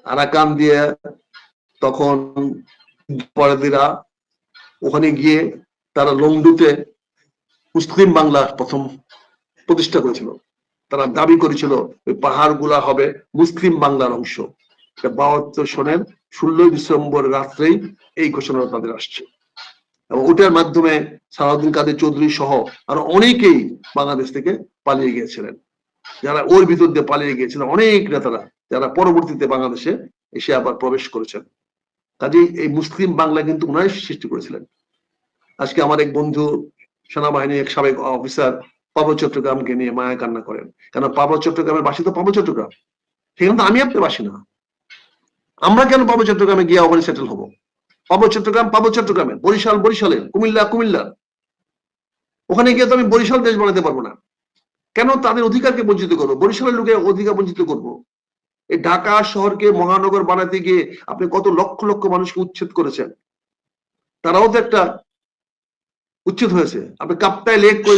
আরাকান দিয়ে তখন পরাধীরা ওখানে গিয়ে তারা লংডুতে মুসলিম বাংলা প্রথম প্রতিষ্ঠা করেছিল। তারা দাবি করেছিল ওই পাহাড় গুলা হবে মুসলিম বাংলার অংশ। 72 সনের 16 ডিসেম্বর রাত্রেই এই ঘোষণা তাদের আসছে, এবং ওটার মাধ্যমে সালাউদ্দিন কাদের চৌধুরী সহ আরো অনেকেই বাংলাদেশ থেকে পালিয়ে গিয়েছিলেন। যারা ওর ভিতর দিয়ে পালিয়ে গিয়েছিলেন অনেক নেতারা, যারা পরবর্তীতে বাংলাদেশে এসে আবার প্রবেশ করেছেন। কাজেই এই মুসলিম বাংলা কিন্তু ওনারাই সৃষ্টি করেছিলেন। আজকে আমার এক বন্ধু সেনাবাহিনীর এক সাবেক অফিসার পার্বত্য চট্টগ্রামকে নিয়ে মায়া কান্না করেন, কেন পার্বত্য চট্টগ্রামের বাসী তো পার্বত্য চট্টগ্রাম, সেখানে তো আমি আপনি বাসী না। আমরা কেন পার্বত্য চট্টগ্রামে গিয়ে ওখানে সেটেল হবো? পার্বত্য চট্টগ্রামের, বরিশালের, কুমিল্লার, ওখানে গিয়ে তো আমি বরিশাল দেশ বানাতে পারবো না। কেন তাদের অধিকারকে বঞ্চিত করবো? বরিশালের লোকের অধিকার বঞ্চিত করবো? এই ঢাকা শহরকে মহানগর বানাতে গিয়ে আপনি কত লক্ষ লক্ষ মানুষকে উচ্ছেদ করেছেন, তারাও তো একটা উচ্ছেদ হয়েছে। আপনি কাপ্তাই লেক করে